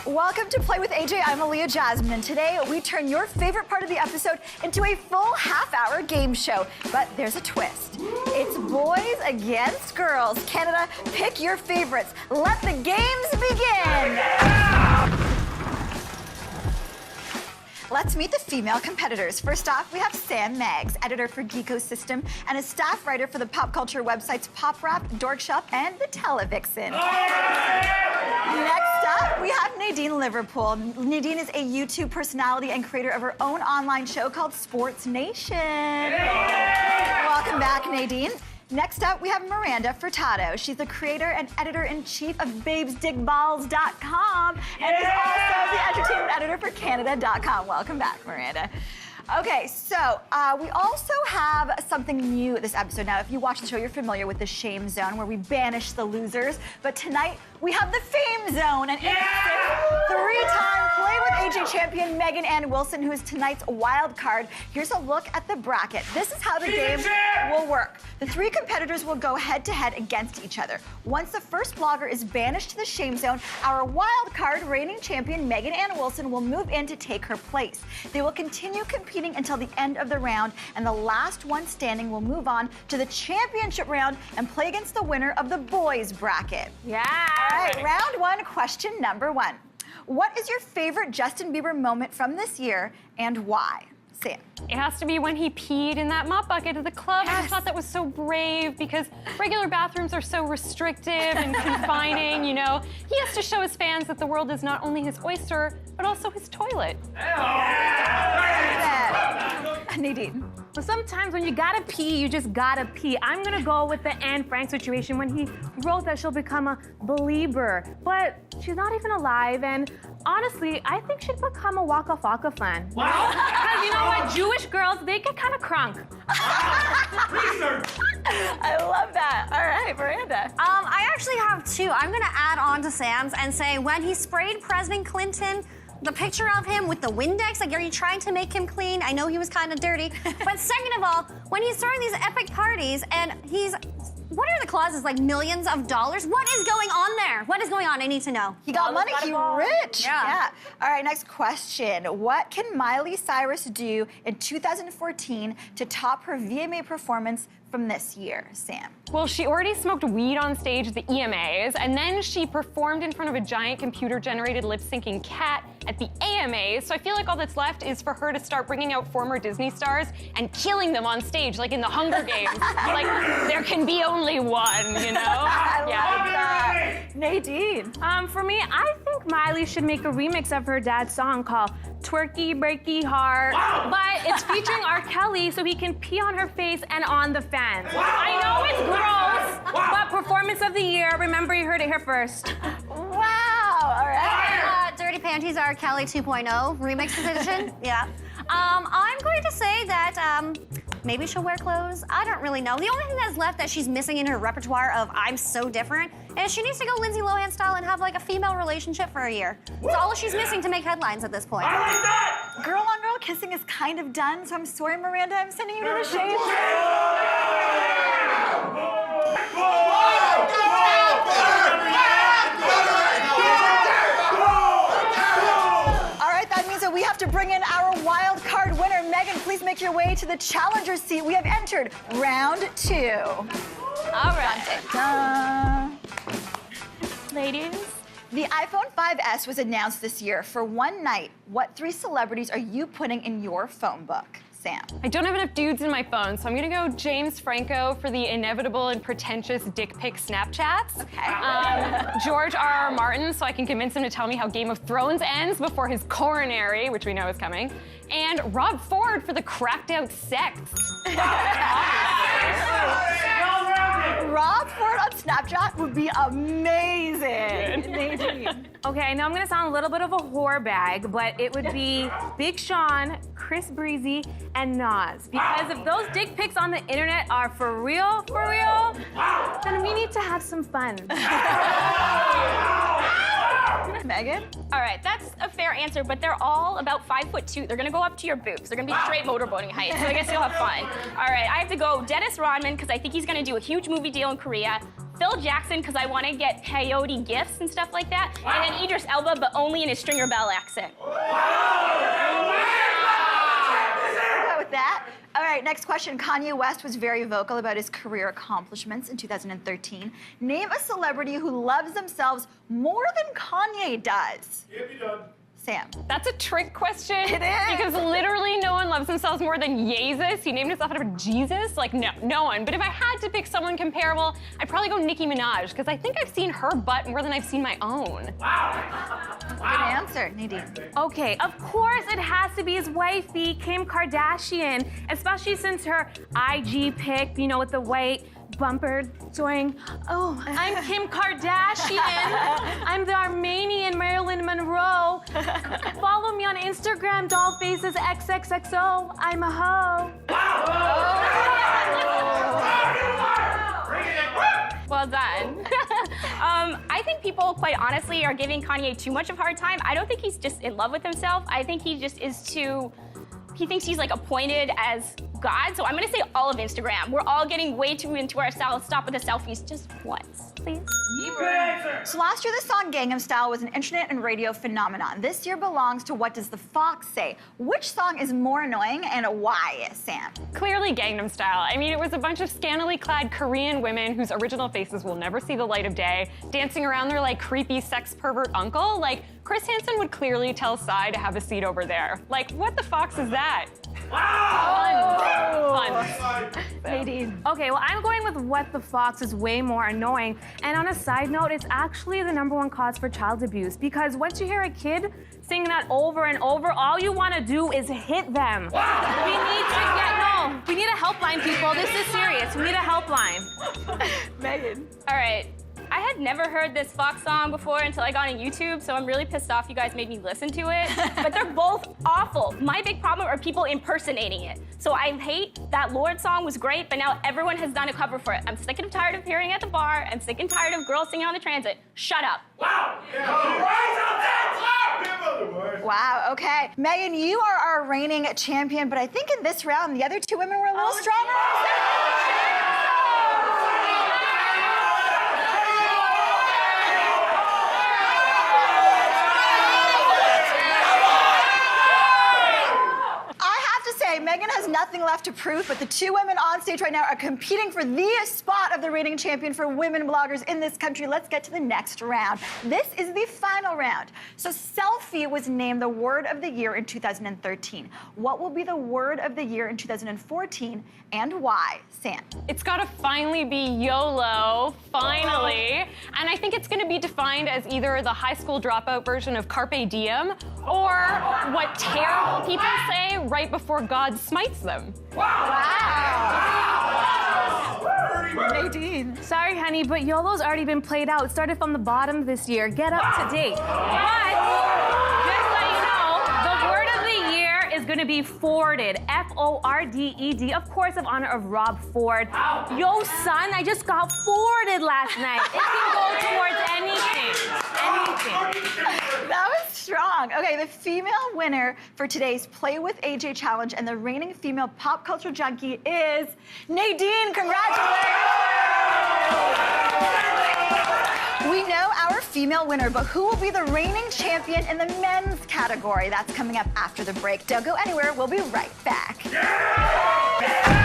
Welcome to Play with AJ. I'm Aliya-Jasmine, and today we turn your favorite part of the episode into a full half-hour game show. But there's a twist. It's boys against girls. Canada, pick your favorites. Let the games begin. Let's meet the female competitors. First off, we have Sam Maggs, editor for Geekosystem and a staff writer for the pop culture websites Pop Rap, Dork Shop, and the Televixen. Next up, we have Nadine Liverpool. Nadine is a YouTube personality and creator of her own online show called Sports Nation. Welcome back, Nadine. Next up, we have Miranda Furtado. She's the creator and editor-in-chief of babesdigballs.com and is also the entertainment editor for Canada.com. Welcome back, Miranda. Okay, so we also have something new this episode. Now, if you watch the show, you're familiar with the Shame Zone, where we banish the losers. But tonight, we have the Fame Zone, and it's three-time Play with AJ champion Megan Ann Wilson, who is tonight's wild card. Here's a look at the bracket. This is how the game will work. The three competitors will go head-to-head against each other. Once the first blogger is banished to the Shame Zone, our wild card reigning champion Megan Ann Wilson will move in to take her place. They will continue competing until the end of the round, and the last one standing will move on to the championship round and play against the winner of the boys bracket. Yeah. All right, round one, question number one. What is your favorite Justin Bieber moment from this year and why? Sam. It has to be when he peed in that mop bucket at the club. Yes. I thought that was so brave because regular bathrooms are so restrictive and confining, you know. He has to show his fans that the world is not only his oyster, but also his toilet. Nadine. Well, sometimes when you gotta pee, you just gotta pee. I'm gonna go with the Anne Frank situation when he wrote that she'll become a believer, but she's not even alive, and honestly, I think she'd become a Waka Flocka fan. Wow. Because you know what, Jewish girls, they get kind of crunk. I love that. All right, Miranda. I actually have two. I'm gonna add on to Sam's and say when he sprayed President Clinton, the picture of him with the Windex, like, are you trying to make him clean? I know he was kind of dirty. But second of all, when he's throwing these epic parties and what are the clauses, like millions of dollars? What is going on there? What is going on? I need to know. He got money, he's rich. Yeah. All right, next question. What can Miley Cyrus do in 2014 to top her VMA performance from this year? Sam. Well, she already smoked weed on stage at the EMAs, and then she performed in front of a giant computer-generated lip-syncing cat at the AMAs, so I feel like all that's left is for her to start bringing out former Disney stars and killing them on stage, like in the Hunger Games. Like, there can be only one, you know? I love that. Nadine. For me, I think Miley should make a remix of her dad's song called Twerky Breaky Heart, but it's featuring R. Kelly, so he can pee on her face and on the fans. I know it's gross, but performance of the year, remember you heard it here first. Wow, all right. Dirty Panties R. Kelly 2.0 remix edition. Yeah. I'm going to say that maybe she'll wear clothes. I don't really know. The only thing that's left that she's missing in her repertoire of I'm so different is she needs to go Lindsay Lohan style and have like a female relationship for a year. That's all she's missing to make headlines at this point. I like that! Girl on girl kissing is kind of done, so I'm sorry, Miranda. I'm sending you to the shade. We have to bring in our wild card winner. Megan, please make your way to the challenger seat. We have entered round two. All right. Ladies. The iPhone 5S was announced this year. For one night, what three celebrities are you putting in your phone book? Sam. I don't have enough dudes in my phone, so I'm gonna go James Franco for the inevitable and pretentious dick pic Snapchats. Okay. George R.R. Martin, so I can convince him to tell me how Game of Thrones ends before his coronary, which we know is coming. And Rob Ford for the cracked out sex. Rob Ford on Snapchat would be amazing. Nadine. Okay, I know I'm gonna sound a little bit of a whore bag, but it would be Big Sean, Chris Breezy, and Nas. Because if those dick pics on the internet are for real, then we need to have some fun. Megan? All right, that's a fair answer, but they're all about 5'2". They're gonna go up to your boobs. They're gonna be straight motorboating height, so I guess you'll have fun. All right, I have to go Dennis Rodman, because I think he's gonna do a huge movie deal in Korea. Phil Jackson, because I want to get peyote gifts and stuff like that. And then Idris Elba, but only in a Stringer Bell accent. Go with that. All right, next question. Kanye West was very vocal about his career accomplishments in 2013. Name a celebrity who loves themselves more than Kanye does. Can't be done. Sam. That's a trick question. It is. Because literally no one loves themselves more than Jesus. He named himself after Jesus. Like, no one. But if I had to pick someone comparable, I'd probably go Nicki Minaj, because I think I've seen her butt more than I've seen my own. Good answer, Nadine. Okay, of course it has to be his wifey, Kim Kardashian, especially since her IG pic, you know, with the white bumper going, oh, I'm Kim Kardashian. I'm the Armenian Marilyn Monroe. Follow me on Instagram, dollfaces XXXO. I'm a hoe. Well done. I think people, quite honestly, are giving Kanye too much of a hard time. I don't think he's just in love with himself. I think he just is too... He thinks he's like appointed as God. So I'm gonna say all of Instagram. We're all getting way too into ourselves. Stop with the selfies just once, please. So last year, the song Gangnam Style was an internet and radio phenomenon. This year belongs to What Does the Fox Say? Which song is more annoying and why, Sam? Clearly Gangnam Style. I mean, it was a bunch of scantily clad Korean women whose original faces will never see the light of day, dancing around their like creepy sex pervert uncle. Like, Chris Hansen would clearly tell Psy to have a seat over there. Like, what the fox is that? Fun. Nadine. Okay, well, I'm going with What the Fox is way more annoying. And on a side note, it's actually the #1 cause for child abuse, because once you hear a kid singing that over and over, all you want to do is hit them. We need a helpline, people. This is serious. We need a helpline. Megan. All right. I had never heard this Fox song before until I got on YouTube, so I'm really pissed off you guys made me listen to it. But they're both awful. My big problem are people impersonating it. So I hate that Lord song was great, but now everyone has done a cover for it. I'm sick and tired of hearing it at the bar. I'm sick and tired of girls singing on the transit. Shut up. Wow! Wow, okay. Megan, you are our reigning champion, but I think in this round, the other two women were a little stronger. Megan has nothing left to prove, but the two women on stage right now are competing for the spot of the reigning champion for women bloggers in this country. Let's get to the next round. This is the final round. So selfie was named the word of the year in 2013. What will be the word of the year in 2014 and why? Sam. It's gotta finally be YOLO, finally. And I think it's gonna be defined as either the high school dropout version of Carpe Diem or what terrible people say right before God smites them. Wow. Nadine. Sorry, honey, but YOLO's already been played out. It started from the bottom this year. Get up to date. But just so you know, the word of the year is going to be Forded. F-O-R-D-E-D. Of course, in honor of Rob Ford. Yo, son, I just got Forded last night. It can go towards anything. That was strong. Okay, the female winner for today's Play with AJ challenge and the reigning female pop culture junkie is Nadine. Congratulations! We know our female winner, but who will be the reigning champion in the men's category? That's coming up after the break. Don't go anywhere. We'll be right back. Yeah!